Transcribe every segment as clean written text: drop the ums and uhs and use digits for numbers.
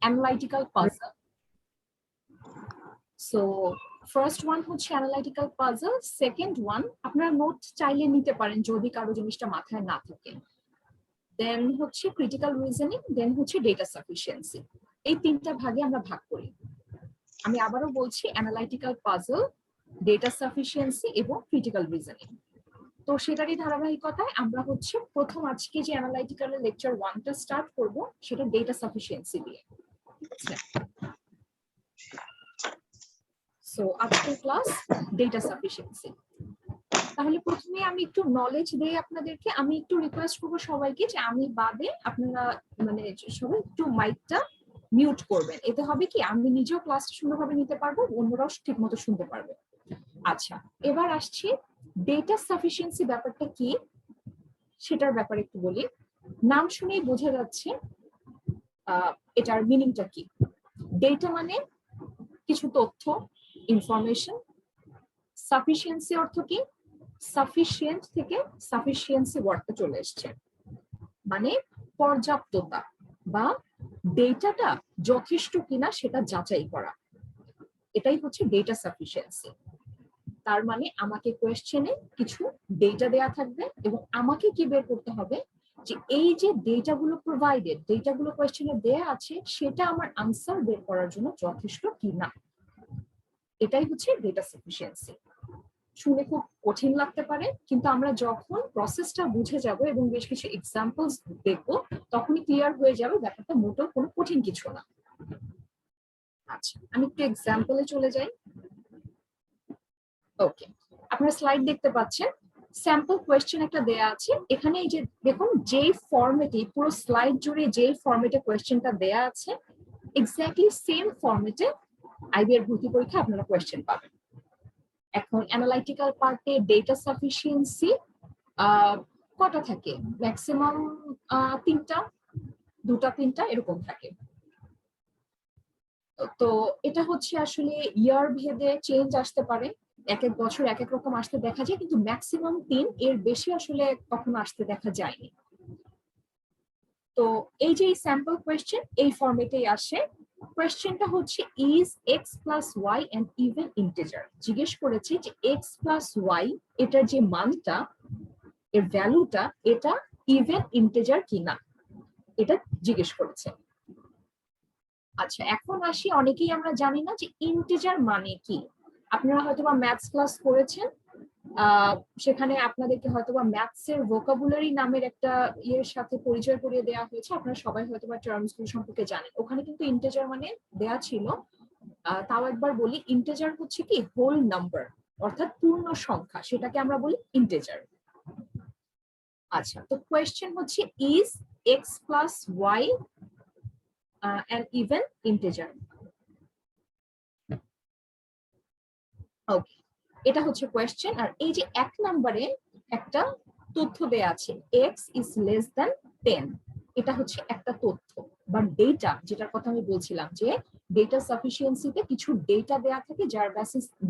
analytical puzzle. So first one হচ্ছে analytical puzzle, second one আপনারা note চাইলে নিতে পারেন যদি কারো জিনিসটা মাথায় না থাকে। দেন হচ্ছে ক্রিটিক্যাল রিজনিং, দেন হচ্ছে ডেটা সাফিসিয়েন্সি। এই তিনটা ভাগে আমরা ভাগ করি। আমি আবারও বলছি অ্যানালাইটিক্যাল পাজল, ডেটা সাফিসিয়েন্সি এবং ক্রিটিক্যাল রিজনিং। তো সেটারই ধারাবাহিকতায় আমরা হচ্ছে প্রথম আজকে যে অ্যানালাইটিক্যালের লেকচার 1টা স্টার্ট করব সেটা ডেটা সাফিসিয়েন্সি দিয়ে। ঠিক আছে, সো আজকের ক্লাস ডেটা সাফিসিয়েন্সি। তাহলে প্রথমে আমি একটু নলেজ দেই আপনাদেরকে। আমি একটু রিকোয়েস্ট করবো সবাইকে যে আমি বাদে আপনারা মানে সবাই একটু মাইকটা মিউট করবেন। এতে হবে কি আমি নিজেও ক্লাসটা সুন্দরভাবে নিতে পারবো, অন্যরাও ঠিক মতো শুনতে পারবে। আচ্ছা, এবার আসছি ডেটা সাফিসিয়েন্সি ব্যাপারটা কি সেটার ব্যাপারে একটু বলি। নাম শুনেই বোঝা যাচ্ছে এটার মিনিংটা কি। ডেটা মানে কিছু তথ্য, ইনফরমেশন। সাফিসিয়েন্সি অর্থ কি? সাফিসিয়েন্ট থেকে সাফিসিয়েন্সি ওয়ার্ডটা চলে এসছে, মানে পর্যাপ্ততা বা ডেটাটা যথেষ্ট কিনা সেটা যাচাই করা। এটাই হচ্ছে ডেটা সাফিসিয়েন্সি। তার মানে আমাকে কোয়েশ্চেনে কিছু ডেটা দেয়া থাকবে এবং আমাকে কি বের করতে হবে যে এই যে ডেটাগুলো প্রোভাইডেড, ডেটাগুলো কোয়েশ্চেনে দেয়া আছে সেটা আমার আনসার বের করার জন্য যথেষ্ট কিনা। এটাই হচ্ছে ডেটা সাফিসিয়েন্সি। শুনে খুব কঠিন লাগতে পারে, কিন্তু আমরা যখন প্রসেসটা বুঝে যাব এবং বেশ কিছু এক্সাম্পলস দেখবো তখনই ক্লিয়ার হয়ে যাবে ব্যাপারটা মোটেও কোনো কঠিন কিছু না। আচ্ছা, আমি একটু এক্সাম্পলে চলে যাই। ওকে, আপনারা স্লাইড দেখতে পাচ্ছেন, স্যাম্পল কোয়েশ্চেন একটা দেয়া আছে এখানে। এই যে দেখুন, যেই ফরম্যাটে পুরো স্লাইড জুড়ে যেই ফরম্যাটে কোয়েশ্চেনটা দেয়া আছে এক্স্যাক্টলি সেম ফরম্যাটে আইবিএর ভর্তি পরীক্ষা আপনারা কোয়েশ্চেন পাবেন। এখন অ্যানালাইটিক্যাল পার্টে ডেটা সাফিসিয়েন্সি কটা থাকে? ম্যাক্সিমাম 3টা, 2টা 3টা এরকম থাকে। তো এটা হচ্ছে আসলে ইয়ার ভেদে চেঞ্জ আসতে পারে, এক এক বছর এক এক রকম আসতে দেখা যায়, কিন্তু ম্যাক্সিমাম 3, এর বেশি আসলে কখনো আসতে দেখা যায়নি। তো এই যে স্যাম্পল কোয়েশ্চেন এই ফরম্যাটেই আসে। কোয়েশ্চেনটা হচ্ছে is X plus Y an even integer. জিজ্ঞেস করেছে যে এক্স প্লাস ওয়াই এটার যে মানটা, এর ভ্যালুটা এটা ইভেন ইন্টিজার কিনা, এটা জিজ্ঞেস করেছে। আচ্ছা, এখন আসি, অনেকেই আমরা জানি না যে ইন্টিজার মানে কি। আপনারা হয়তোবা ম্যাথস ক্লাস করেছেন, সেখানে আপনাদেরকে হয়তোবা ম্যাথস এর ভোকাবুলারি নামের একটা ইয়ের সাথে পরিচয় করিয়ে দেওয়া হয়েছে। আপনারা সবাই হয়তোবা টার্মসগুলো সম্পর্কে জানেন। ওখানে কিন্তু ইন্টিজার মানে দেয়া ছিল। তাও একবার বলি, ইন্টিজার হচ্ছে কি হোল নাম্বার, অর্থাৎ পূর্ণ সংখ্যা, সেটাকে আমরা বলি ইন্টিজার। আচ্ছা, তো কোয়েশ্চেন হচ্ছে is X plus Y an even integer? Okay, এটা হচ্ছে কোয়েশ্চেন। আর এই যে 1 নম্বরে একটা তথ্য দেয়া আছে x is less than 10, এটা হচ্ছে একটা তথ্য বা ডেটা, যেটার কথা আমি বলছিলাম যে ডেটা সাফিসিয়েন্সিতে কিছু ডেটা দেয়া থাকে যার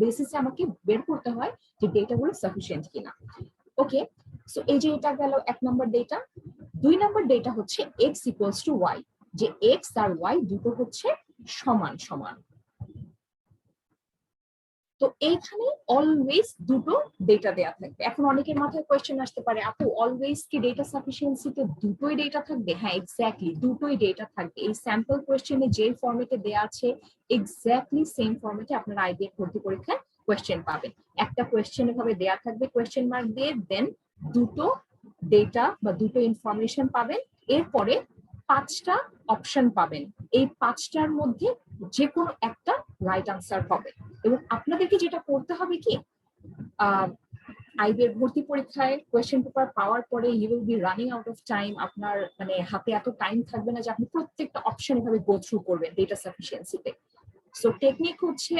বেসিসে আমাকে বের করতে হয় যে ডেটাগুলো সাফিসিয়েন্ট কিনা। ওকে, সো এই যে এটা গেল 1 নম্বর ডেটা। 2 নম্বর ডেটা হচ্ছে x equals to y, যে x আর y দুটো হচ্ছে সমান সমান। তো এইখানে অলওয়েজ দুটো ডেটা দেয়া থাকবে। এখন অনেকের মাথায় কোয়েশ্চেন আসতে পারে, আপু অলওয়েজ কি ডেটা সাফিসিয়েন্সিতে দুটোই ডেটা থাকবে? হ্যাঁ, এক্স্যাক্টলি দুটোই ডেটা থাকবে। এই স্যাম্পল কোয়েশ্চেনে যে ফরম্যাটে দেয়া আছে এক্স্যাক্টলি সেম ফরম্যাটে আপনারা আইবিএ ভর্তি পরীক্ষায় কোয়েশ্চেন পাবেন। একটা কোয়েশ্চেন এভাবে দেয়া থাকবে কোয়েশ্চেন মার্ক দিয়ে, দেন দুটো ডেটা বা দুটো ইনফরমেশন পাবেন, এরপরে 5টা অপশন পাবেন। এই 5টার মধ্যে যে কোনো একটা রাইট আনসার হবে। এবং আপনাদেরকে যেটা করতে হবে কি, আইবিএর ভর্তি পরীক্ষায় কোয়েশ্চেন পেপার পাওয়ার পরে you will be running out of time. আপনার মানে হাতে এত টাইম থাকবে না যে আপনি প্রত্যেকটা অপশন এভাবে গো থ্রু করবেন ডেটা সাফিসিয়েন্সিতে। সো টেকনিক হচ্ছে,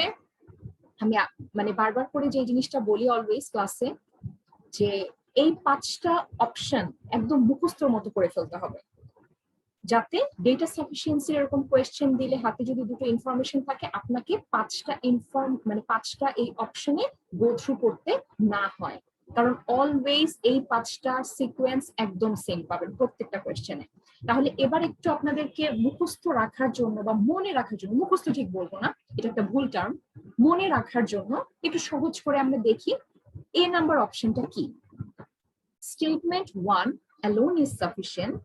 আমি মানে বারবার করে যে জিনিসটা বলি অলওয়েজ ক্লাসে, যে এই 5টা অপশন একদম মুখস্থর মতো করে ফেলতে হবে, যাতে ডেটা সাফিসিয়েন্সি এরকম কোয়েশ্চেন দিলে হাতে যদি দুটো ইনফরমেশন থাকে আপনাকে 5টা মানে 5টা এই অপশনে গো থ্রু করতে না হয়। কারণ অলওয়েজ এই 5টা সিকোয়েন্স একদম সেম পাবেন প্রত্যেকটা কোয়েশ্চেনে। তাহলে এবার একটু আপনাদেরকে মুখস্থ রাখার জন্য বা মনে রাখার জন্য, মুখস্থ ঠিক বলবো না, এটা একটা ভুল টার্ম, মনে রাখার জন্য একটু সহজ করে আমরা দেখি এ নাম্বার অপশনটা কি। Statement 1 alone is sufficient,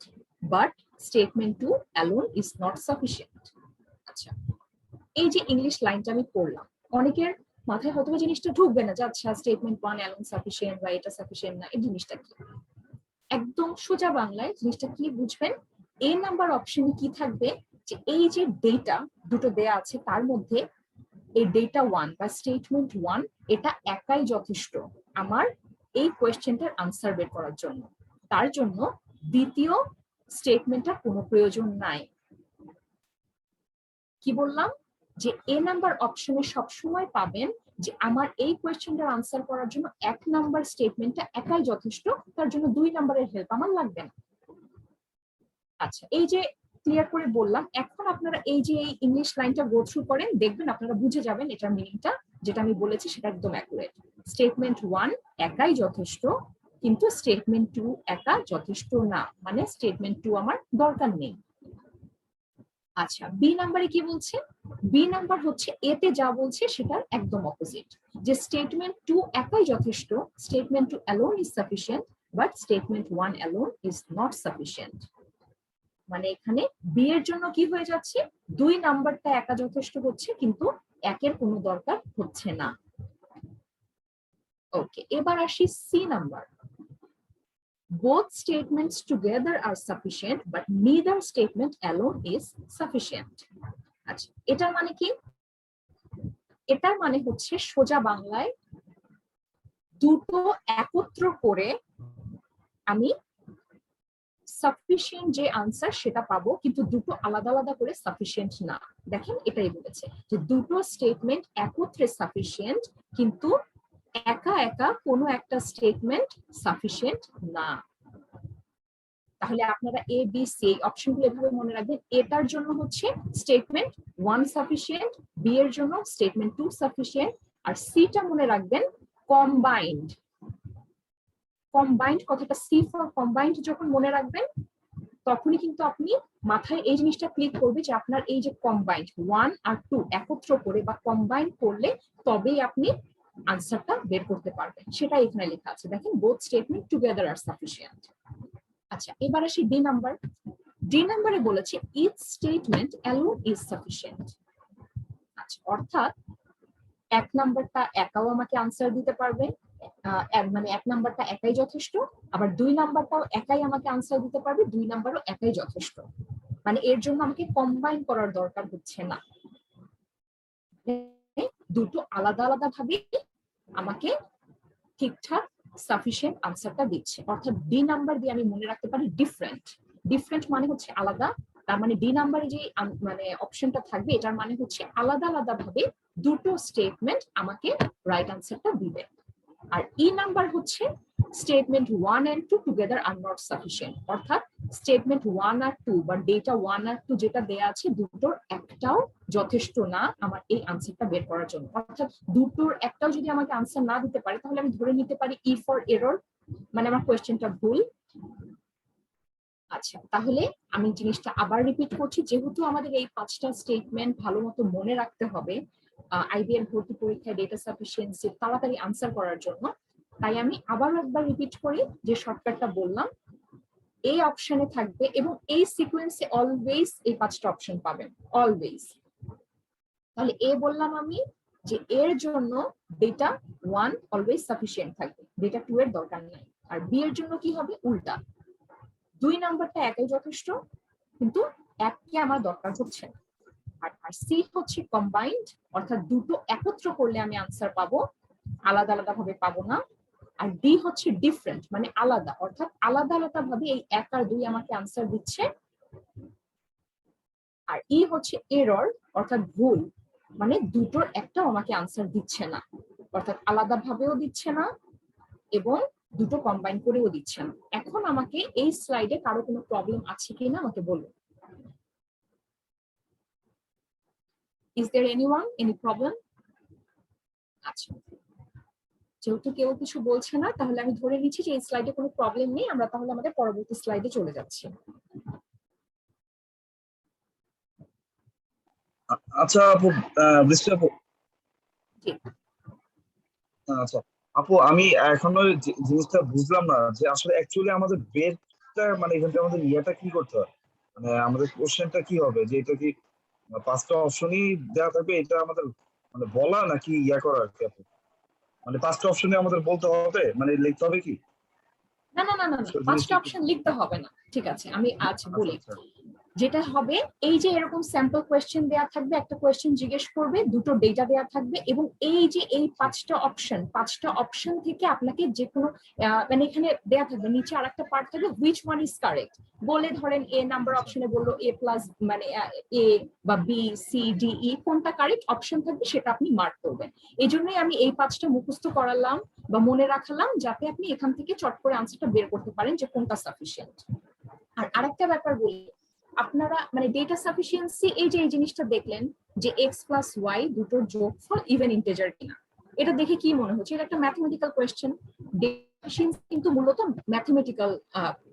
but statement 2 alone is not sufficient. আচ্ছা, এই যে ইংলিশ লাইনটা আমি পড়লাম, অনেকের মাথায় হয়তো জিনিসটা ঢুকবে না যে আচ্ছা স্টেটমেন্ট 1 alone sufficient বা এটা সাফিসিয়েন্ট না, এই জিনিসটা কি। একদম সোজা বাংলায় জিনিসটা কি বুঝবেন, এ নাম্বার অপশনে কি থাকবে, যে এই যে ডেটা দুটো দেয়া আছে তার মধ্যে এই ডেটা 1 বা স্টেটমেন্ট 1 এটা একাই যথেষ্ট আমার এই কোয়েশ্চেনটার আনসার বের করার জন্য। তার জন্য দ্বিতীয় স্টেটমেন্টটা কোনো প্রয়োজন নাই। কি বললাম, যে এ নাম্বার অপশনে সবসময় পাবেন যে আমার এই কোয়েশ্চেনটার আনসার করার জন্য 1 নাম্বার স্টেটমেন্টটা একাই যথেষ্ট, তার জন্য 2 নাম্বারের হেল্প আমার লাগবে না। আচ্ছা, এই যে ক্লিয়ার করে বললাম, এখন আপনারা এই যে এই ইংলিশ লাইনটা গো থ্রু করেন, দেখবেন আপনারা বুঝে যাবেন এটার মিনিংটা, যেটা আমি বলেছি সেটা একদম অ্যাকুরেট। স্টেটমেন্ট 1 একাই যথেষ্ট, কিন্তু স্টেটমেন্ট 2 একা যথেষ্ট না, মানে স্টেটমেন্ট 2 আমার দরকার নেই। আচ্ছা, বি নাম্বারে কি বলছে, বি নাম্বার হচ্ছে এতে যা বলছে সেটার একদম অপোজিট, যে স্টেটমেন্ট 2 একাই যথেষ্ট, statement 2 alone is sufficient, but statement 1 alone is not sufficient। মানে এখানে বি এর জন্য কি হয়ে যাচ্ছে, 2 নাম্বারটা একা যথেষ্ট হচ্ছে, কিন্তু একের কোনো দরকার হচ্ছে না। ওকে, এবার আসি C number. Both statements together are sufficient, but neither statement alone is sufficient. আচ্ছা, এটার মানে কি, এটার মানে হচ্ছে সোজা বাংলায় দুটো একত্র করে আমি সাফিসিয়েন্ট যে আনসার সেটা পাবো, কিন্তু দুটো আলাদা আলাদা করে সাফিসিয়েন্ট না। দেখেন এটাই বলেছে যে দুটো স্টেটমেন্ট একত্রে সাফিসিয়েন্ট, কিন্তু একা একা কোনো একটা স্টেটমেন্ট সাফিসিয়েন্ট না। তাহলে আপনারা এ বি সি অপশনগুলো এভাবে মনে রাখবেন, এটার জন্য হচ্ছে স্টেটমেন্ট 1 সাফিসিয়েন্ট, বি এর জন্য স্টেটমেন্ট 2 সাফিসিয়েন্ট, আর সিটা মনে রাখবেন কম্বাইন্ড। কম্বাইন্ড কথাটা, সি ফর কম্বাইন্ড যখন মনে রাখবেন তখনই কিন্তু আপনি মাথায় এই জিনিসটা ক্লিক করবে যে আপনার এই যে কম্বাইন্ড 1 আর 2 একত্র করে বা কম্বাইন করলে তবেই আপনি আনসারটা বের করতে পারবেন, সেটা এখানে লেখা আছে। দেখেন both statement together are sufficient. আচ্ছা, এবার আসি ডি নাম্বার। ডি নাম্বারে বলেছে each statement alone is sufficient. আচ্ছা, অর্থাৎ 1 নাম্বারটা একাও আমাকে আনসার দিতে পারবে, মানে 1 নাম্বারটা একাই যথেষ্ট, আবার 2 নাম্বারটাও একাই আমাকে আনসার দিতে পারবে, 2 নাম্বারও একাই যথেষ্ট, মানে এর জন্য আমাকে কম্বাইন করার দরকার হচ্ছে না। দুটো আলাদা আলাদা ভাবে আমাকে ঠিকঠাক সাফিসিয়েন্ট আনসারটা দিচ্ছে। অর্থাৎ ডি নাম্বার দিয়ে আমি মনে রাখতে পারি ডিফারেন্ট। ডিফারেন্ট মানে হচ্ছে আলাদা, তার মানে ডি নাম্বারে যে মানে অপশনটা থাকবে এটার মানে হচ্ছে আলাদা আলাদা ভাবে দুটো স্টেটমেন্ট আমাকে রাইট আনসারটা দিবে। আর ই নাম্বার হচ্ছে statement 1 and 2 together are not sufficient, অর্থাৎ স্টেটমেন্ট 1 আর 2 বা ডেটা 1 আর 2 যেটা দেয়া আছে দুটোর একটাও যথেষ্ট না আমার এই আনসারটা বের করার জন্য। অর্থাৎ দুটোর একটাও যদি আমাকে আনসার না দিতে পারে তাহলে আমি ধরে নিতে পারি ই ফর এরর, মানে আমার কোয়েশ্চেনটা ভুল। আচ্ছা, তাহলে আমি জিনিসটা আবার রিপিট করছি, যেহেতু আমাদের এই 5টা স্টেটমেন্ট ভালো মতো মনে রাখতে হবে আইবিএল ভর্তি পরীক্ষায় ডেটা সাফিসিয়েন্সি তাড়াতাড়ি আনসার করার জন্য, তাই আমি আবার একবার রিপিট করি যে শর্টকাটটা বললাম। এই অপশনে থাকবে এবং এই সিকোয়েন্সে অলওয়েজ এই 5টা অপশন পাবেন, অলওয়েজ। তাহলে এ বললাম আমি যে এর জন্য ডেটা 1 অলওয়েজ সাফিসিয়েন্ট থাকবে, ডেটা 2 এর দরকার নাই। আর বি এর জন্য কি হবে, উল্টা, 2 নাম্বারটা একাই যথেষ্ট, কিন্তু এককে আমার দরকার হচ্ছে না। আর সি হচ্ছে কম্বাইন্ড, অর্থাৎ দুটো একত্র করলে আমি আনসার পাবো, আলাদা আলাদা ভাবে পাবো না। আর ডি হচ্ছে ডিফারেন্ট, মানে আলাদা, অর্থাৎ আলাদা আলাদা ভাবে এই 1 আর 2 আমাকে আনসার দিচ্ছে। আর ই হচ্ছে এরর, অর্থাৎ ভুল, মানে দুটোর একটাও আমাকে আনসার দিচ্ছে না, অর্থাৎ আলাদা ভাবেও দিচ্ছে না এবং দুটো কম্বাইন করেও দিচ্ছে না। এখন আমাকে এই স্লাইডে কারো কোনো প্রবলেম আছে কিনা আমাকে বলুন। Is there anyone any problem? আচ্ছা, যেহেতু কেউ কিছু বলছে না তাহলে আমি ধরে নিচ্ছি যে এই স্লাইডে কোনো প্রবলেম নেই, আমরা তাহলে আমাদের পরবর্তী স্লাইডে চলে যাচ্ছি। আচ্ছা আপু, বৃষ্টি আপু, জি। আচ্ছা আপু, আমি এখনো জিনিসটা বুঝলাম না যে আসলে অ্যাকচুয়ালি আমাদের বেরটা মানে এখানটা আমাদের ইয়েটা কি করতে হয়, মানে আমাদের কোশ্চেনটা কি হবে, যে এটা কি পাঁচটা অপশনই দেওয়া থাকবে, এটা আমাদের মানে বলা নাকি ইয়া করা আর কি আপু? মানে পাঁচটা অপশনে আমাদের বলতে হবে, মানে লিখতে হবে কি না না না না না, আসলে পাঁচটা জিনিসটা একটু? অপশন লিখতে হবে না, ঠিক আছে আমি আচ্ছা আচ্ছা বলি। আচ্ছা। যেটা হবে, এই যে এরকম স্যাম্পল কোয়েশ্চেন দেয়া থাকবে, একটা কোয়েশ্চেন জিজ্ঞেস করবে, দুটো ডেটা দেয়া থাকবে, এবং এই যে এই পাঁচটা অপশন থেকে আপনাকে যে কোনো মানে এখানে দেয়া থাকবে, নিচে আরেকটা পার্ট থাকবে হুইচ ওয়ান ইজ কারেক্ট বলে, ধরেন এ নাম্বার আচ্ছা অপশনে বললো এ প্লাস, মানে এ বা বি সি ডি ই, কোনটা কারেক্ট অপশন থাকবে সেটা আপনি মার্ক করবেন। এই জন্যই আমি এই পাঁচটা মুখস্থ করালাম বা মনে রাখালাম, যাতে আপনি এখান থেকে চট করে আনসারটা বের করতে পারেন যে কোনটা সাফিসিয়েন্ট। আর আরেকটা ব্যাপার বলি, আপনারা মানে ডেটা সাফিসিয়েন্সি, এই যে এই জিনিসটা দেখলেন যে এক্স প্লাস ওয়াই দুটোর যোগফল ইভেন ইন্টিজার কিনা, এটা দেখে কি মনে হচ্ছে এটা একটা ম্যাথমেটিক্যাল কোয়েশ্চেন। কিন্তু মূলত ম্যাথমেটিক্যাল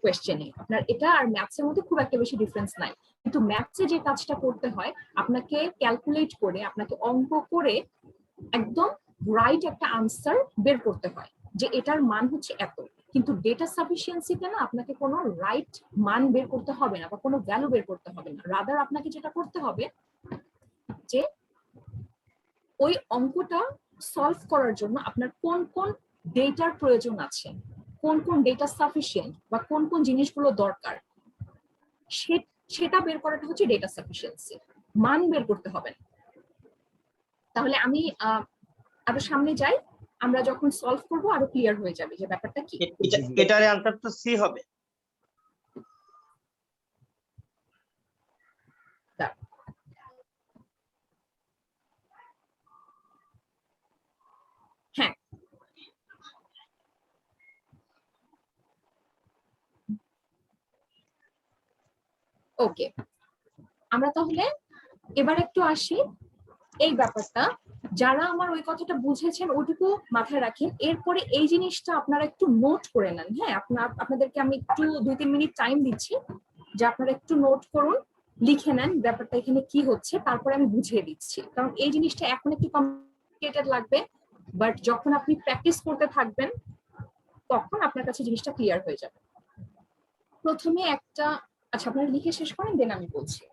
কোয়েশ্চেনে আপনার এটা আর ম্যাথসের মধ্যে খুব একটা বেশি ডিফারেন্স নাই, কিন্তু ম্যাথসে যে কাজটা করতে হয়, আপনাকে ক্যালকুলেট করে, আপনাকে অঙ্ক করে একদম রাইট একটা আনসার বের করতে হয় যে এটার মান হচ্ছে এত। কিন্তু ডেটা সাফিসিয়েন্সিতে না, আপনাকে কোনো রাইট মান বের করতে হবে না বা কোনো ভ্যালু বের করতে হবে না, রাদার আপনাকে যেটা করতে হবে যে ওই অঙ্কটা সলভ করার জন্য আপনার কোন কোন ডেটার প্রয়োজন আছে, কোন কোন ডেটা সাফিসিয়েন্ট বা কোন কোন জিনিসগুলো দরকার, সেটা বের করাটা হচ্ছে ডেটা সাফিসিয়েন্সি, মান বের করতে হবে না। তাহলে আমি আরো সামনে যাই, আমরা যখন সলভ করব আরো ক্লিয়ার হয়ে যাবে যে ব্যাপারটা কি। জি জি। এটার অ্যান্সার তো সি হবে। হ্যাঁ, ওকে, আমরা তাহলে এবার একটু আসি এই ব্যাপারটা, যারা আমার ওই কথাটা বুঝেছেন ওইটুকু মাথায় রাখেন, এরপরে এই জিনিসটা আপনারা একটু নোট করে নেন। হ্যাঁ, আপনাদেরকে আমি একটু 2-3 মিনিট টাইম দিচ্ছি, যে আপনারা একটু নোট করুন, লিখে নেন ব্যাপারটা এখানে কি হচ্ছে, তারপরে আমি বুঝিয়ে দিচ্ছি, কারণ এই জিনিসটা এখন একটু কমপ্লিকেটেড লাগবে, বাট যখন আপনি প্র্যাকটিস করতে থাকবেন তখন আপনার কাছে জিনিসটা ক্লিয়ার হয়ে যাবে। প্রথমে একটা, আচ্ছা আপনারা লিখে শেষ করেন, দেন আমি বলছি।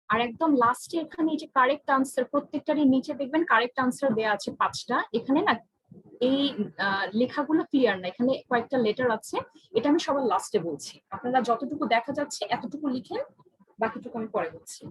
আর একদম লাস্টে এখানে এই যে কারেক্ট আনসার, প্রত্যেকটারই নিচে দেখবেন কারেক্ট আনসার দেয়া আছে পাঁচটা, এখানে না এই লেখাগুলো ক্লিয়ার না, এখানে কয়েকটা লেটার আছে, এটা আমি সবার লাস্টে বলছি, আপনারা যতটুকু দেখা যাচ্ছে এতটুকু লিখেন, বাকিটুকু আমি পরে বলছি।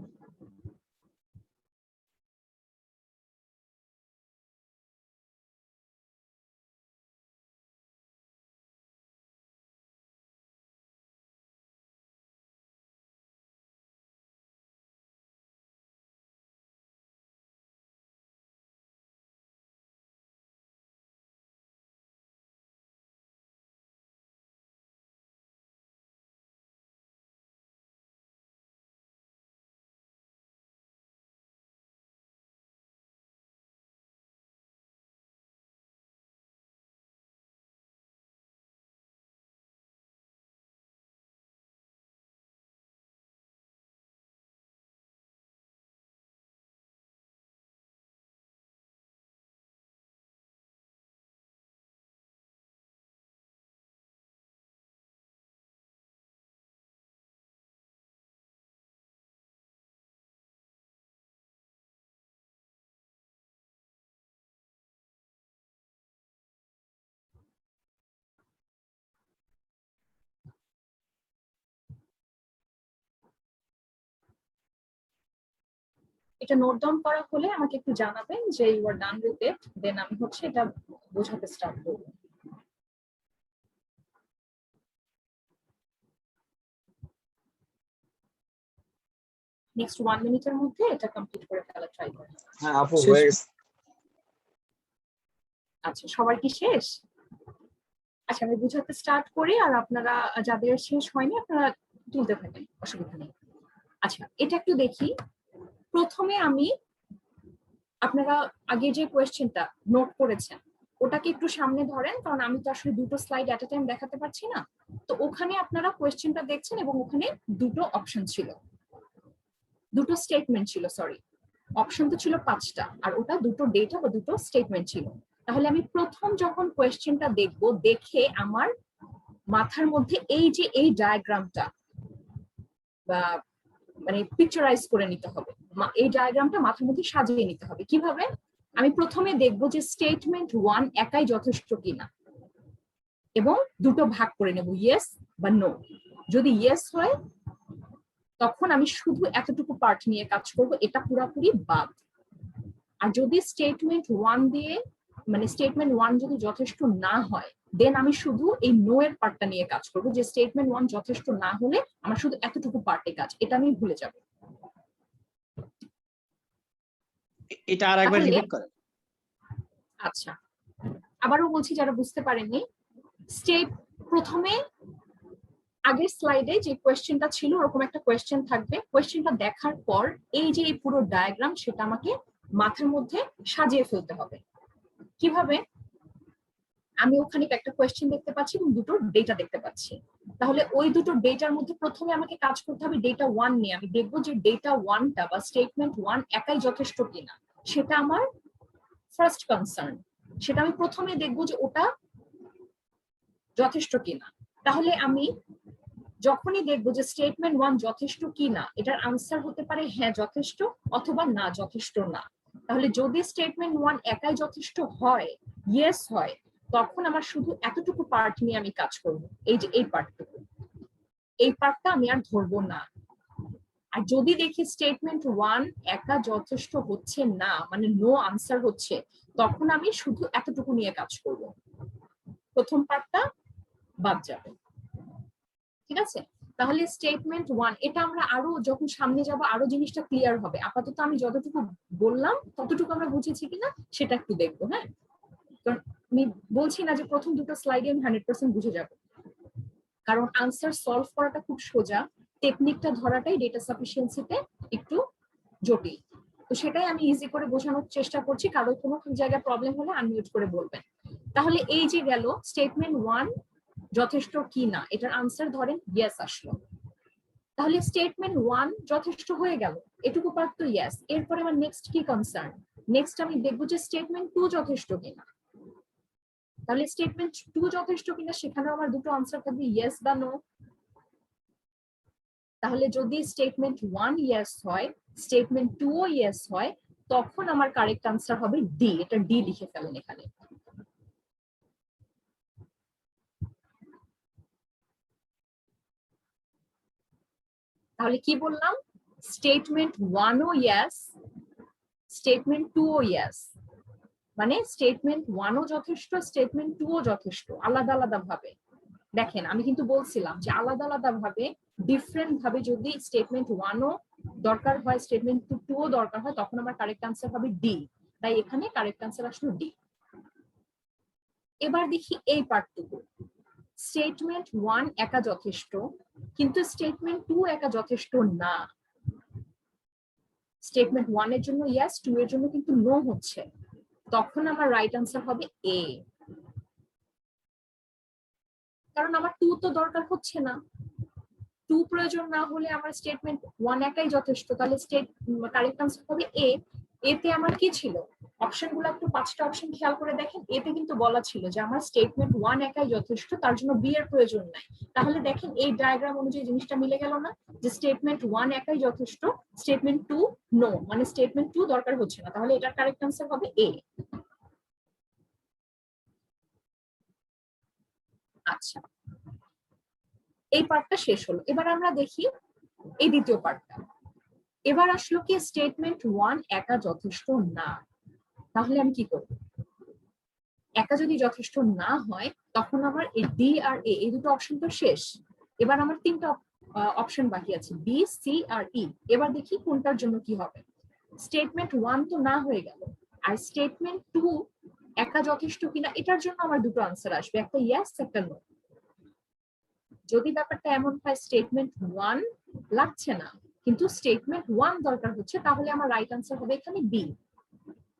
এটা নোট ডাউন করা হলে আমাকে একটু জানাবেন যে you R done with it, দেন আমি হচ্ছে এটা বোঝাতে স্টার্ট করব। নেক্সট 1 মিনিটের মধ্যে এটা কমপ্লিট করে ফেলা ট্রাই করব। হ্যাঁ আপু হয়ে গেছে। আচ্ছা, সবার কি শেষ? আচ্ছা, আমি বুঝাতে স্টার্ট করি, আর আপনারা যাদের শেষ হয়নি আপনারা তুলতে থাকেন, অসুবিধা নেই। আচ্ছা, এটা একটু দেখি। প্রথমে আমি, আপনারা আগে যে কোয়েশ্চেনটা নোট করেছেন ওটাকে একটু সামনে ধরেন, কারণ আমি তো আসলে দুটো স্লাইড এট এ টাইম দেখাতে পারছি না। তো ওখানে আপনারা কোয়েশ্চেনটা দেখছেন এবং ওখানে দুটো অপশন ছিল, দুটো স্টেটমেন্ট ছিল, সরি, অপশন তো ছিল 5টা, আর ওটা দুটো ডেটা বা দুটো স্টেটমেন্ট ছিল। তাহলে আমি প্রথম যখন কোয়েশ্চেনটা দেখবো, দেখে আমার মাথার মধ্যে এই যে এই ডায়াগ্রামটা বা মানে পিকচারাইজ করে নিতে হবে, এই ডায়াগ্রামটা মাথার মধ্যে সাজিয়ে নিতে হবে। কিভাবে? আমি প্রথমে দেখবো যে স্টেটমেন্ট 1 একাই যথেষ্ট কিনা, এবং দুটো ভাগ করে নেব, ইয়েস বা নো। যদি ইয়েস হয় তখন আমি শুধু এতটুকু পার্ট নিয়ে কাজ করব, এটা পুরোপুরি বাদ। আর যদি স্টেটমেন্ট 1 দিয়ে, মানে স্টেটমেন্ট 1 যদি যথেষ্ট না হয়, দেন আমি শুধু এই নো এর পার্টটা নিয়ে কাজ করব, যে স্টেটমেন্ট 1 যথেষ্ট না হলে আমার শুধু এতটুকু পার্টে কাজ, এটা আমি ভুলে যাব। এটা আরেকবার রিপিট করেন। আচ্ছা, আবারও বলছি যারা বুঝতে পারেননি, স্টেপ প্রথমে আগের স্লাইডে যে কোয়েশ্চেনটা ছিল ওরকম একটা কোয়েশ্চেন থাকবে, কোয়েশ্চেনটা দেখার পর এই যে এই পুরো ডায়াগ্রাম সেটা আমাকে মাথার মধ্যে সাজিয়ে ফেলতে হবে। কিভাবে? আমি ওখানে একটা কোয়েশ্চেন দেখতে পাচ্ছি এবং দুটো ডেটা দেখতে পাচ্ছি, তাহলে ওই দুটো ডেটার মধ্যে প্রথমে আমাকে কাজ করতে হবে ডেটা 1 নিয়ে। আমি দেখবো যে ডেটা 1টা বা স্টেটমেন্ট 1 একাই যথেষ্ট কিনা, সেটা আমার ফার্স্ট কনসার্ন। সেটা আমি প্রথমে দেখবো যে ওটা যথেষ্ট কিনা। তাহলে আমি যখনই দেখবো যে স্টেটমেন্ট 1 যথেষ্ট কিনা, এটার আনসার হতে পারে হ্যাঁ যথেষ্ট অথবা না যথেষ্ট না। তাহলে যদি স্টেটমেন্ট 1 একাই যথেষ্ট হয়, ইয়েস হয়, তখন আমার শুধু এতটুকু পার্ট নিয়ে আমি কাজ করব, এই যে এই পার্টটুকু, এই পার্টটা আমি আর ধরবো না। আর যদি দেখি স্টেটমেন্ট 1 একা যথেষ্ট হচ্ছে না, মানে নো আনসার হচ্ছে, তখন আমি শুধু এতটুকু নিয়ে কাজ করব, প্রথম পার্টটা বাদ যাবে। ঠিক আছে? তাহলে স্টেটমেন্ট 1, এটা আমরা আরো যখন সামনে যাব আরো জিনিসটা ক্লিয়ার হবে। আপাতত আমি যতটুকু বললাম ততটুকু আমরা বুঝেছি কিনা সেটা একটু দেখবো। হ্যাঁ, কারণ আমি বলছি না যে প্রথম দুটো স্লাইডে আমি 100% বুঝে যাব, কারণ আনসার সলভ করাটা খুব সোজা, টেকনিকটা ধরাটাই ডেটা সাফিসিয়েন্সিতে একটু জটিল। তো সেটাই আমি ইজি করে বোঝানোর চেষ্টা করছি, কারো কোনো জায়গায় প্রবলেম হলে আনমিউট করে বলবেন। তাহলে এই যে গেল স্টেটমেন্ট 1 যথেষ্ট কি না, এটার আনসার ধরেন ইয়েস আসলো, তাহলে স্টেটমেন্ট 1 যথেষ্ট হয়ে গেল, এটুকু পার্ট তো ইয়েস। এরপরে আমার নেক্সট কি কনসার্ন? নেক্সট আমি দেখবো যে স্টেটমেন্ট 2 যথেষ্ট কিনা। তাহলে স্টেটমেন্ট 2 যথেষ্ট কিনা, সেখানে আমার দুটো আনসার থাকবে ইয়েস বা নো। তাহলে যদি স্টেটমেন্ট 1 ইয়েস হয়, স্টেটমেন্ট 2 ও ইয়েস হয়, তখন আমার কারেক্ট আনসার হবে ডি। এটা ডি লিখে ফেলেন এখানে। তাহলে কি বললাম? স্টেটমেন্ট 1 ও ইয়েস, স্টেটমেন্ট 2 ও ইয়েস, মানে স্টেটমেন্ট 1 ও যথেষ্ট, স্টেটমেন্ট 2 ও যথেষ্ট, আলাদা আলাদা ভাবে। দেখেন আমি কিন্তু বলছিলাম যে আলাদা আলাদা ভাবে, ডিফারেন্ট ভাবে যদি স্টেটমেন্ট 1 ও দরকার হয়, স্টেটমেন্ট 2 ও দরকার হয়, তখন আমার কারেক্ট আনসার হবে ডি। তাই এখানে কারেক্ট আনসার আসলো ডি। এবার দেখি এই পার্টটুকু, স্টেটমেন্ট 1 একা যথেষ্ট, কিন্তু স্টেটমেন্ট 2 একা যথেষ্ট না। স্টেটমেন্ট 1 এর জন্য ইয়েস, 2 এর জন্য কিন্তু নো হচ্ছে, তখন আমার রাইট আনসার হবে এ। কারণ আমার 2 তো দরকার হচ্ছে না, 2 প্রয়োজন না হলে আমার স্টেটমেন্ট 1 একাই যথেষ্ট, তাহলে কারেক্ট আনসার হবে এ। এতে আমার কি ছিল, অপশনগুলো একটু 5টা অপশন খেয়াল করে দেখেন, এতে কিন্তু বলা ছিল যে আমার স্টেটমেন্ট 1 একাই যথেষ্ট, তার জন্য বি এর প্রয়োজন নাই। তাহলে দেখেন এই ডায়াগ্রাম অনুযায়ী জিনিসটা মিলে গেল না, যে স্টেটমেন্ট 1 একাই যথেষ্ট, স্টেটমেন্ট 2 নো, মানে স্টেটমেন্ট 2 দরকার হচ্ছে না, তাহলে এটার কারেক্ট আনসার হবে এ। আচ্ছা, এই পার্টটা শেষ হলো। এবার আমরা দেখি এই দ্বিতীয় পার্টটা। এবার আসলো কি স্টেটমেন্ট 1 একা যথেষ্ট না, তাহলে আমি কি করব? একা যদি যথেষ্ট না হয় তখন আমার এই ডি আর এ এই দুটো অপশন তো শেষ। এবার আমার তিনটা অপশন বাকি আছে, বি, সি আর ই। এবার দেখি কোনটার জন্য কি হবে। স্টেটমেন্ট 1 তো না হয়ে গেল, আর স্টেটমেন্ট 2 একা যথেষ্ট কিনা এটার জন্য আমার দুটো আনসার আসবে, একটা ইয়েস একটা নো। যদি ব্যাপারটা এমন হয় স্টেটমেন্ট 1 লাগছে না কিন্তু স্টেটমেন্ট 1 দরকার হচ্ছে, তাহলে আমার রাইট আনসার হবে এখানে বি।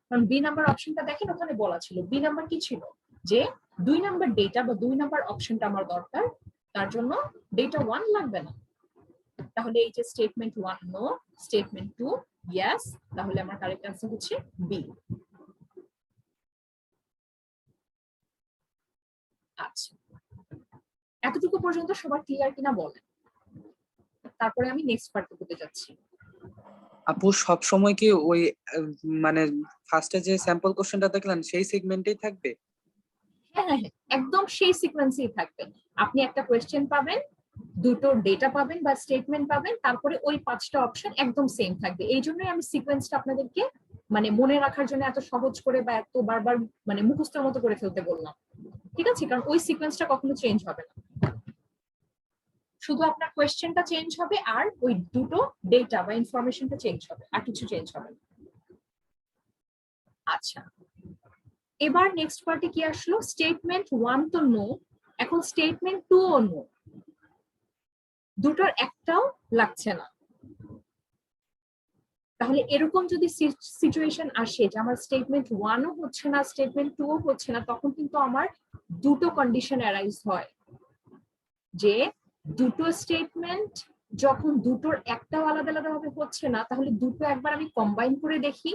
কারণ বি নাম্বার অপশনটা দেখেন ওখানে বলা ছিল, বি নাম্বার কি ছিল, যে 2 নাম্বার ডেটা বা 2 নাম্বার অপশনটা আমার দরকার, তার জন্য ডেটা 1 লাগবে না। তাহলে এই যে স্টেটমেন্ট 1 নো, স্টেটমেন্ট 2 ইয়েস, তাহলে আমার কারেক্ট আনসার হচ্ছে বি। আচ্ছা, এতটুকু পর্যন্ত সবার ক্লিয়ার কিনা বলেন, তারপরে আমি নেক্সট পার্টে করতে যাচ্ছি। আপু সব সময় কি ওই মানে ফার্স্টে যে স্যাম্পল কোশ্চেনটা দেখলেন সেই সেগমেন্টেই থাকবে? হ্যাঁ হ্যাঁ হ্যাঁ, একদম সেই সিকোয়েন্সেই থাকবে। আপনি একটা কোয়েশ্চেন পাবেন, দুটো ডেটা পাবেন বা স্টেটমেন্ট পাবেন, তারপরে ওই 5টা অপশন একদম সেম থাকবে। এই জন্যই আমি সিকোয়েন্সটা আপনাদেরকে মানে মনে রাখার জন্য এত সহজ করে বা এত বারবার মানে মুখস্থের মতো করে ফেলতে বললাম, ঠিক আছে? কারণ ওই সিকোয়েন্সটা কখনো চেঞ্জ হবে না, শুধু আপনার কোয়েশ্চেনটা চেঞ্জ হবে আর ওই দুটো ডেটা বা ইনফরমেশনটা চেঞ্জ হবে, আর কিছু চেঞ্জ হবে না। আচ্ছা, এবার নেক্সট পার্টে কি আসলো, স্টেটমেন্ট 1 তো নো, এখন স্টেটমেন্ট 2 ও নো, দুটোর একটাও লাগছে না। তাহলে এরকম যদি সিচুয়েশন আসে যে আমার স্টেটমেন্ট 1 ও হচ্ছে না স্টেটমেন্ট 2 ও হচ্ছে না, তখন কিন্তু আমার দুটো কন্ডিশন অ্যারাইজ হয়, যে দুটো স্টেটমেন্ট যখন দুটোর একটাও আলাদা আলাদা ভাবে হচ্ছে না, তাহলে দুটো একবার আমি কম্বাইন করে দেখি,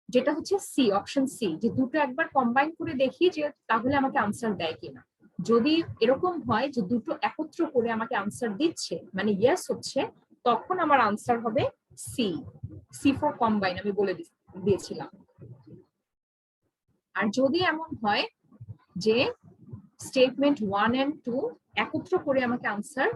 যেটা হচ্ছে সি, অপশন সি, যে দুটো একবার কম্বাইন করে দেখি যে তাহলে আমাকে আনসার দেয় কিনা। যদি এরকম হয় যে দুটো একত্র করে আমাকে আনসার দিচ্ছে মানে ইয়েস হচ্ছে, তখন আমার আনসার হবে সি, সি ফর কম্বাইন আমি বলে দিয়েছিলাম। আর যদি এমন হয় যে স্টেটমেন্ট 1 এন্ড 2 একত্র করে আমাকে আনসার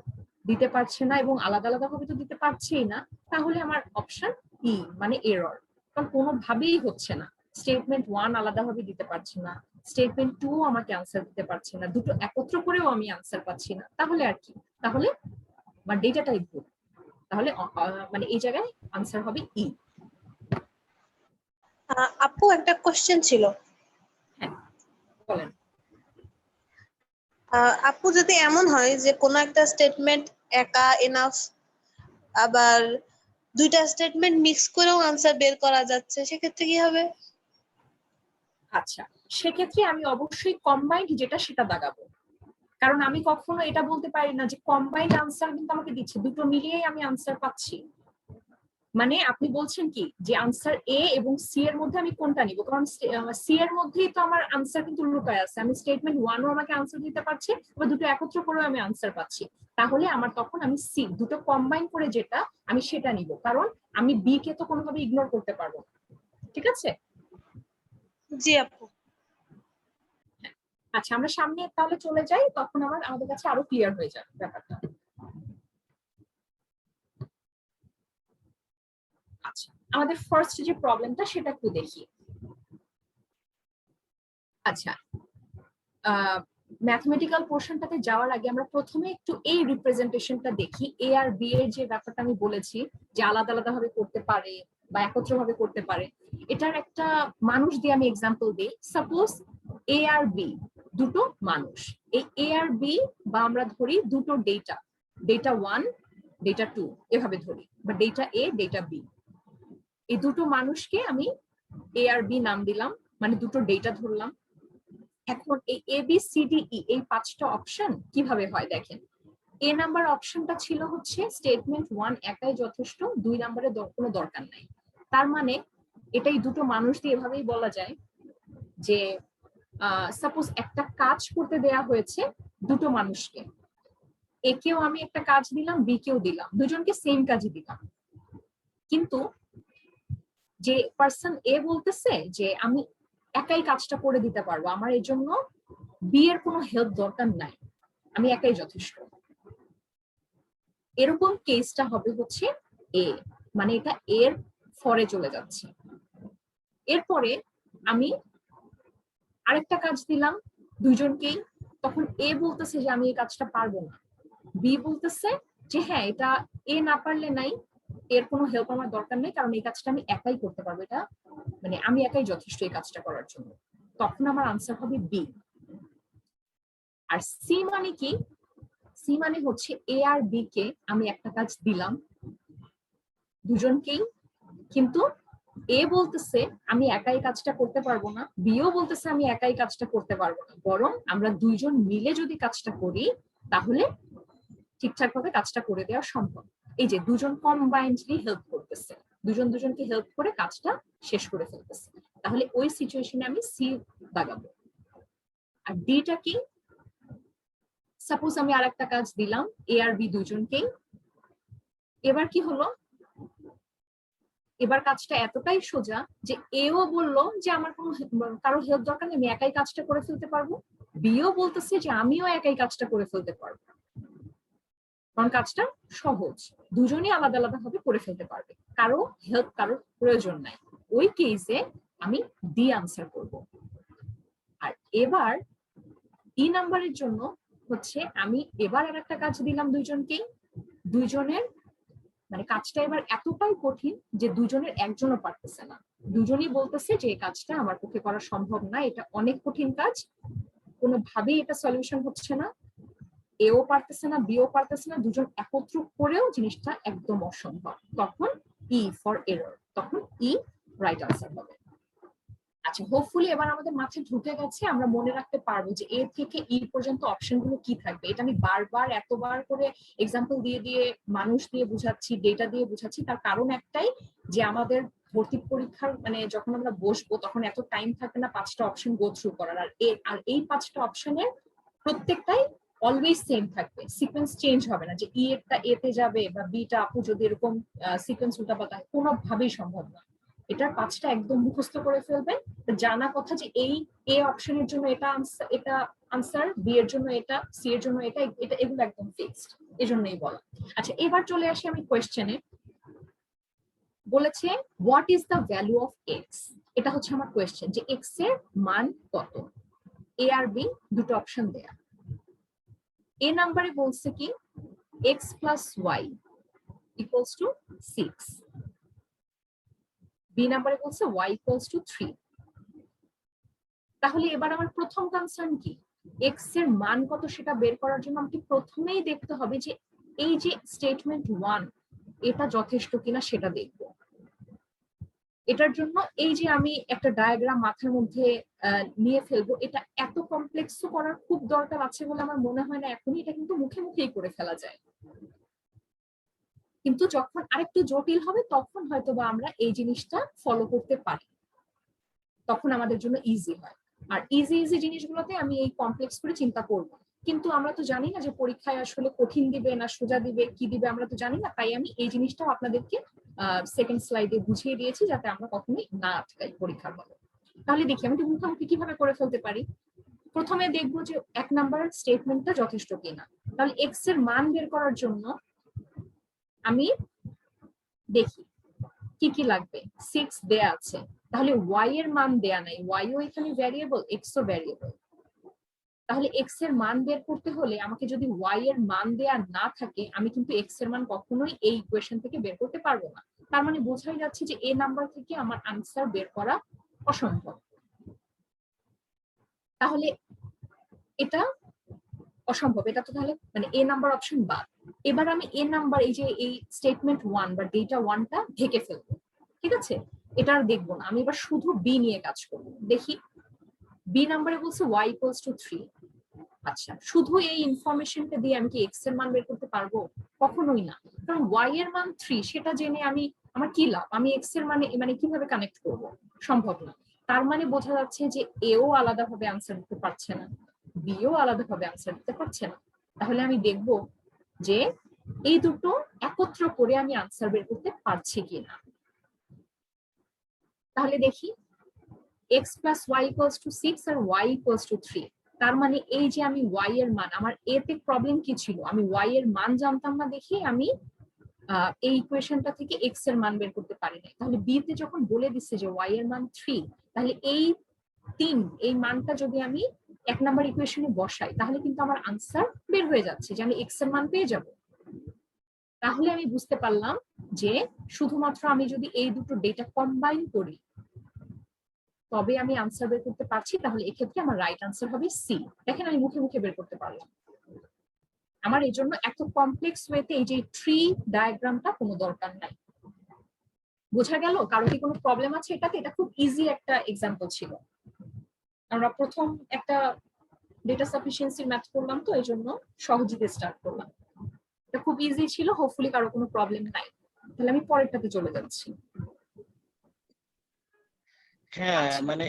দিতে পারছে না এবং আলাদা আলাদা ভাবে তো দিতে পারছেই না, তাহলে আমার অপশন ই মানে এরর, কারণ কোনোভাবেই হচ্ছে না। স্টেটমেন্ট 1 আলাদাভাবে দিতে পারছে না, স্টেটমেন্ট 2 আমাকে আনসার দিতে পারছে না, দুটো একত্র করেও আমি আনসার পাচ্ছি না, তাহলে আর কি, তাহলে আমার ডেটা টাইপ ভুল, তাহলে মানে এই জায়গায় আনসার হবে ই। আপু একটা কোশ্চেন ছিল। হ্যাঁ বলেন। আপু যদি এমন হয় যে কোনো একটা স্টেটমেন্ট একা এনাফ, আবার দুইটা স্টেটমেন্ট মিক্স করেও আনসার বের করা যাচ্ছে, সেক্ষেত্রে কি হবে? আচ্ছা, সেক্ষেত্রে আমি অবশ্যই কম্বাইন্ড যেটা সেটা দাগাবো, কারণ আমি কখনো এটা বলতে পারি না যে কম্বাইন্ড আনসার কিন্তু আমাকে দিচ্ছে, দুটো মিলিয়েই আমি আনসার পাচ্ছি। মানে আপনি বলছেন কি যে আনসার এ এবং সি এর মধ্যে আমি কোনটা নিব, কারণ সি এর মধ্যেই তো আমার আনসার কিন্তু লুকায় আছে, আমি স্টেটমেন্ট 1 ও আমাকে আনসার দিতে পারছি বা দুটো একত্র করেও আমি আনসার পাচ্ছি, তাহলে আমার তখন আমি সি দুটো কম্বাইন করে যেটা আমি সেটা নিব, কারণ আমি বি কে তো কোনোভাবে ইগনোর করতে পারবো না, ঠিক আছে? জি আপু। আচ্ছা, আমরা সামনে তাহলে চলে যাই, তখন আমাদের কাছে আরো ক্লিয়ার হয়ে যাবে ব্যাপারটা। আচ্ছা, আমাদের ফার্স্ট যে প্রবলেমটা সেটা একটু দেখি। আচ্ছা, ম্যাথমেটিক্যাল পোর্শনটাতে যাওয়ার আগে আমরা প্রথমে একটু এই রিপ্রেজেন্টেশনটা দেখি। এ আর বি এর যে ব্যাপারটা আমি বলেছি যে আলাদা আলাদা ভাবে করতে পারে বা একত্র ভাবে করতে পারে, এটার একটা মানুষ দিয়ে আমি এক্সাম্পল দিই। সাপোজ এ আর বি দুটো মানুষ, এই এ আর বি বা আমরা ধরি দুটো ডেটা, ডেটা 1 ডেটা 2 এভাবে ধরি, বা ডেটা এ ডেটা বি। এই দুটো মানুষকে আমি এ আর বি নাম দিলাম, মানে দুটো ডেটা ধরলাম। এখন এই A B C D E এই 5টা অপশন কিভাবে হয় দেখেন। এ নাম্বার অপশনটা ছিল হচ্ছে স্টেটমেন্ট 1 একাই যথেষ্ট, 2 নাম্বারের কোনো দরকার নাই। তার মানে এটাই দুটো মানুষ দিয়ে এভাবেই বলা যায় যে সাপোজ একটা কাজ করতে দেয়া হয়েছে দুটো মানুষকে, এ কেও আমি একটা কাজ দিলাম, বি কেও দিলাম, দুজনকে সেম কাজই দিলাম, কিন্তু যে পার্সন এ বলতেছে যে আমি একাই কাজটা করে দিতে পারবো, আমার এর জন্য বি এর কোনো হেল্প দরকার নাই, আমি একাই যথেষ্ট। এরকম কেসটা হবে হচ্ছে এ, মানে এটা এর ফরে চলে যাচ্ছে। এরপরে আমি আরেকটা কাজ দিলাম দুইজনকেই, তখন এ বলতেছে যে আমি এই কাজটা পারবো না, বি বলতেছে যে হ্যাঁ এটা এ না পারলে নাই, এর কোনো হেল্প আমার দরকার নেই, কারণ এই কাজটা আমি একাই করতে পারবো, এটা মানে আমি একাই যথেষ্ট এই কাজটা করার জন্য। তখন আমার আনসার হবে বি। আর সি মানে কি? সি মানে হচ্ছে এ আর বি কে আমি একটা কাজ দিলাম দুজনকেই, কিন্তু এ বলতেছে আমি একাই কাজটা করতে পারবো না, বিও বলতেছে আমি একাই কাজটা করতে পারবো না, বরং আমরা দুইজন মিলে যদি কাজটা করি তাহলে ঠিকঠাক ভাবে কাজটা করে দেওয়া সম্ভব। এই যে দুজন কম্বাইন্ডলি হেল্প করতেছে, দুজন দুজনকে হেল্প করে কাজটা শেষ করে ফেলতেছে, তাহলে ওই সিচুয়েশনে আমি সি দাগাবো। আর ডিটা কি? সাপোজ আমি আর একটা কাজ দিলাম এ আর বি দুজনকেই, এবার কি হলো, এবার কাজটা এতটাই সোজা যে এও বললো যে আমার কোনো কারো হেল্প দরকার নেই, আমি একাই কাজটা করে ফেলতে পারবো, বিও বলতেছে যে আমিও একাই কাজটা করে ফেলতে পারবো, কারণ কাজটা সহজ, দুজনই আলাদা আলাদা ভাবে করে ফেলতে পারবে, কারো হেল্প কারোর প্রয়োজন নাই। ওই কেসে আমি ডি আনসার করব। আর এবার ই নাম্বারের জন্য হচ্ছে আমি এবার আর একটা কাজ দিলাম দুইজনকেই, দুইজনের মানে কাজটা এবার এতটাই কঠিন যে দুজনের একজনও পারতেছে না, দুজনই বলতেছে যে এই কাজটা আমার পক্ষে করা সম্ভব না, এটা অনেক কঠিন কাজ, কোনোভাবেই এটা সলিউশন হচ্ছে না, এও পারতেছে না বিও পারতেছে না, দুজন একত্র করেও জিনিসটা একদম অসম্ভব, তখন ই ফর এরর, তখন ই রাইট আনসার হবে। আচ্ছা, হোপফুলি এবার আমাদের মাথায় ঢুকে গেছে, আমরা মনে রাখতে পারবো যে এ থেকে ই পর্যন্ত অপশন গুলো কি থাকবে। এটা আমি বারবার এতবার করে এক্সাম্পল দিয়ে দিয়ে মানুষ দিয়ে বুঝাচ্ছি, ডেটা দিয়ে বুঝাচ্ছি, তার কারণ একটাই যে আমাদের ভর্তি পরীক্ষার মানে যখন আমরা বসবো তখন এত টাইম থাকবে না 5টা অপশন গো থ্রু করার, আর এই 5টা অপশনের প্রত্যেকটাই অলওয়েজ সেম থাকবে, সিকোয়েন্স চেঞ্জ হবে না, যে ই এরটা এ তে যাবে বা বিটা আপু যদি এরকম সিকোয়েন্স উল্টাপাল্টা, কোনোভাবেই সম্ভব না। এটার 5টা একদম মুখস্থ করে ফেলবেন, জানা কথা যে এই এ অপশনের জন্য এটা আনসার, এটা আনসার, বি এর জন্য এটা, সি এর জন্য এটা, এটা এগুলো একদম ফিক্সড, এজন্যই বলা। আচ্ছা, এবার চলে আসি আমি কোয়েশ্চেনে। বলেছে what is the value of x, এটা হচ্ছে আমার কোয়েশ্চেন, যে এক্স এর মান কত। এ আর বি দুটো অপশন দেয়া, এ নাম্বারে বলছে কি X plus Y equals to 6, B নাম্বারে বলছে y ইকুয়ালস টু 3। তাহলে এবার আমার প্রথম কনসার্ন কি, x এর মান কত সেটা বের করার জন্য আমাকে প্রথমেই দেখতে হবে যে এই যে স্টেটমেন্ট 1 এটা যথেষ্ট কিনা সেটা দেখব। এটার জন্য এই যে আমি একটা ডায়াগ্রাম মাথার মধ্যে নিয়ে ফেলবো, এটা এত কমপ্লেক্স করার খুব দরকার আছে বলে আমার মনে হয় না এখনই, এটা কিন্তু মুখে মুখেই করে ফেলা যায়, কিন্তু যখন আরেকটু জটিল হবে তখন হয়তো বা আমরা এই জিনিসটা ফলো করতে পারি, তখন আমাদের জন্য ইজি হয়। আর ইজি ইজি জিনিসগুলোতে আমি এই কমপ্লেক্স করে চিন্তা করব, কিন্তু আমরা তো জানি না যে পরীক্ষায় আসলে কঠিন দিবে না সোজা দিবে, কি দিবে আমরা তো জানি না, তাই আমি এই জিনিসটাও আপনাদেরকে সেকেন্ড স্লাইডে বুঝিয়ে দিয়েছি যাতে আমরা কখনোই না আটকাই পরীক্ষার হলে। তাহলে দেখি আমি তো মুখোমুখি কিভাবে করে ফেলতে পারি। প্রথমে দেখবো যে 1 নাম্বারের স্টেটমেন্টটা যথেষ্ট কিনা। তাহলে এক্স এর মান বের করার জন্য আমি দেখি কি কি লাগবে। 6 দেয়া আছে, তাহলে y এর মান দেয়া নাই, y ও এখানে ভ্যারিয়েবল, x ও ভ্যারিয়েবল, তাহলে x এর মান বের করতে হলে আমাকে যদি y এর মান দেয়া না থাকে আমি কিন্তু x এর মান কখনোই এই ইকুয়েশন থেকে বের করতে পারবো না। তার মানে বোঝাই যাচ্ছে যে a নাম্বার থেকে আমার আনসার বের করা অসম্ভব, তাহলে এটা অসম্ভব, এটা তো তাহলে মানে a নাম্বার অপশন বাদ। এবার আমি a নাম্বার এই যে এই স্টেটমেন্ট 1 বা ডেটা 1টা ঢেকে ফেলবো, ঠিক আছে, এটা আর দেখবো না, আমি এবার শুধু বি নিয়ে কাজ করবো। দেখি বি নাম্বারে বলছে y ইকুয়ালস টু 3। আচ্ছা, শুধু এই ইনফরমেশনটা দিয়ে আমি কি x এর মান বের করতে পারবো? কখনোই না, কারণ y এর মান 3 সেটা জেনে আমি আমার কি লাভ, আমি x এর মানে কিভাবে কানেক্ট করব, সম্ভব না। তার মানে বোঝা যাচ্ছে যে এও আলাদাভাবে আনসার দিতে পারছে না, বিও আলাদাভাবে আনসার দিতে পারছে না, তাহলে আমি দেখব যে এই দুটো একত্র করে আমি আনসার বের করতে পারছি কিনা। তাহলে দেখি x plus Y equals to 6 আর y ইকুয়ালস টু 3, তার মানে এই যে আমি y এর মান, আমার এ তে প্রবলেম কি ছিল, আমি y এর মান জানতাম না দেখি আমি এই ইকুয়েশনটা থেকে এক্স এর মান বের করতে পারি নাই, তাহলে বি তে যখন বলে দিচ্ছে যে ওয়াই এর মান 3, তাহলে এই 3 এই মানটা যদি আমি 1 নাম্বার ইকুয়েশনে বসাই তাহলে কিন্তু আমার আনসার বের হয়ে যাচ্ছে যে আমি এক্স এর মান পেয়ে যাব। তাহলে আমি বুঝতে পারলাম যে শুধুমাত্র আমি যদি এই দুটো ডেটা কম্বাইন করি তবে আমি আনসার বের করতে পারছি, তাহলে এক্ষেত্রে আমার রাইট আনসার হবে সি। দেখেন আমি মুখে মুখে বের করতে পারলাম। আমার এই জন্য এত কমপ্লেক্স ওয়েতে এই যে ট্রি ডায়াগ্রামটা কোনো দরকার নাই। বোঝা গেল? কারো কি কোনো প্রবলেম আছে এটাতে? এটা খুব ইজি একটা এক্সাম্পল ছিল। আমরা প্রথম একটা ডেটা সাফিসিয়েন্সি ম্যাথ করলাম, তো এই জন্য সহজে স্টার্ট করলাম। এটা খুব ইজি ছিল, হোপফুলি কারো কোনো প্রবলেম নাই। তাহলে আমি পরেরটাতে চলে যাচ্ছি। হ্যাঁ মানে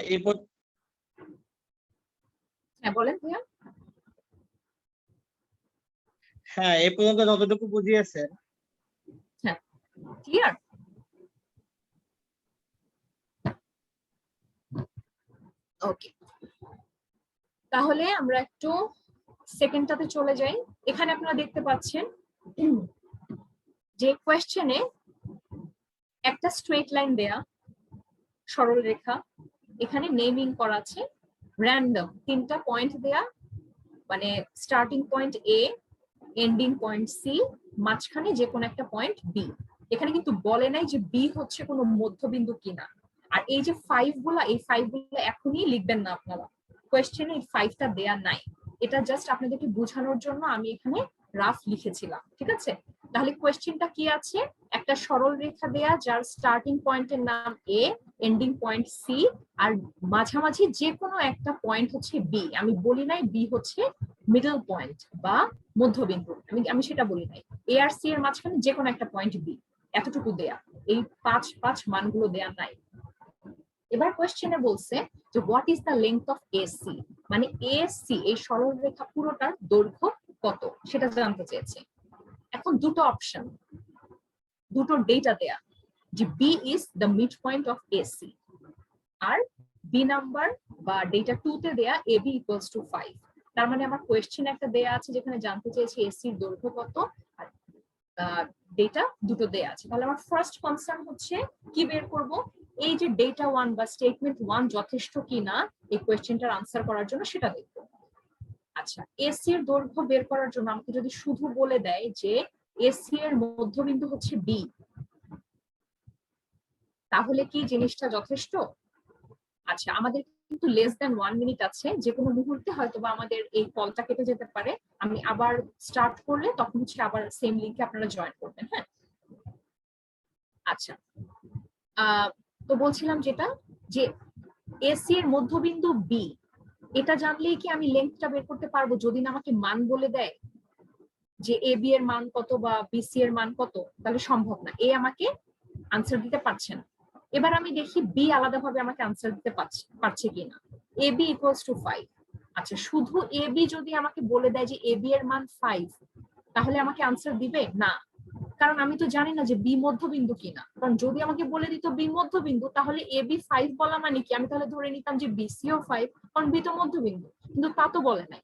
হ্যাঁ বলেন ভাইয়া। হ্যাঁ এই পর্যন্ত যতটুকু বুঝিয়েছেন হ্যাঁ ক্লিয়ার? ওকে, তাহলে আমরা একটু সেকেন্ডটাতে চলে যাই। এখানে আপনারা দেখতে পাচ্ছেন যে কোয়েশ্চেনে একটা স্ট্রেট লাইন দেয়া, সরল রেখা, এখানে নেমিং করা আছে, র্যান্ডম 3টা পয়েন্ট দেয়া, মানে স্টার্টিং পয়েন্ট এ, এন্ডিং পয়েন্ট সি, মাঝখানে যে কোনো একটা পয়েন্ট বি। এখানে কিন্তু বলে নাই যে বি হচ্ছে কোনো মধ্যবিন্দু কিনা। আর এই যে 5 গুলা, এই 5 গুলা এখনই লিখবেন না আপনারা, কোয়েশ্চেনে এই 5টা দেয়া নাই। এটা জাস্ট আপনাদেরকে বোঝানোর জন্য আমি এখানে রাফ লিখেছিলাম, ঠিক আছে? তাহলে কোয়েশ্চেনটা কি আছে? একটা সরল রেখা দেয়া যার স্টার্টিং পয়েন্টের নাম এ, এন্ডিং পয়েন্ট সি, আর মাঝামাঝি যে কোনো একটা পয়েন্ট হচ্ছে বি। আমি বলি নাই বি হচ্ছে মিডল পয়েন্ট বা মধ্যবিন্দু, আমি সেটা বলি নাই। এ আর সি এর মাঝখানে যে কোনো একটা পয়েন্ট বি, এতটুকু দেয়া। এই 5 মানগুলো দেয়া নাই। এবার কোয়েশ্চেনে বলছে যে what is the length of AC, মানে এসি এই সরল রেখা পুরোটার দৈর্ঘ্য কত সেটা জানতে চেয়েছে। এখন দুটো অপশন, দুটো ডেটা দেয়া, যে B is the mid point of AC, আর বি নাম্বার বা ডেটা 2 তে দেয়া এ বি ইকুয়ালস টু 5। তার মানে আমার কোয়েশ্চেন একটা দেয়া আছে যেখানে জানতে চেয়েছি এসির দৈর্ঘ্য কত, আর ডেটা দুটো দেয়া আছে। তাহলে আমার ফার্স্ট কনসার্ন হচ্ছে কি বের করব, এই যে ডেটা 1 বা স্টেটমেন্ট 1 যথেষ্ট কিনা এই কোয়েশ্চেনটার আনসার করার জন্য সেটা দেখব। আচ্ছা, এসি এর দৈর্ঘ্য বের করার জন্য আমাকে যদি শুধু বলে দেয় যে এসি এর মধ্যবিন্দু হচ্ছে বি, তাহলে কি জিনিসটা যথেষ্ট? আচ্ছা, আমাদের কিন্তু লেস দ্যান 1 মিনিট আছে, যে কোনো মুহূর্তে হয়তো বা আমাদের এই কলটা কেটে যেতে পারে। আমি আবার স্টার্ট করলে তখন হচ্ছে আবার সেম লিংকে আপনারা জয়েন করবেন। হ্যাঁ, আচ্ছা, তো বলছিলাম যেটা, যে এসি এর মধ্যবিন্দু বি, এটা জানলেই কি আমি লেন্থটা বের করতে পারবো যদি না আমাকে মান বলে দেয় যে এ বি এর মান কত বা বিসি এর মান কত? তাহলে সম্ভব না, এ আমাকে আনসার দিতে পারছে না। এবার আমি দেখি বি আলাদাভাবে আমাকে আনসার দিতে পারছে কিনা। A B equals to 5। আচ্ছা, শুধু এ বি যদি আমাকে বলে দেয় যে এ বি এর মান 5, তাহলে আমাকে আনসার দিবে না, কারণ আমি তো জানি না যে বি মধ্যবিন্দু কিনা। কারণ যদি আমাকে বলে দিত বি মধ্যবিন্দু, তাহলে এ বি 5 বলা মানে কি, আমি তাহলে ধরে নিতাম যে বিসিও 5, কারণ বি তো মধ্যবিন্দু, কিন্তু তা তো বলে নাই।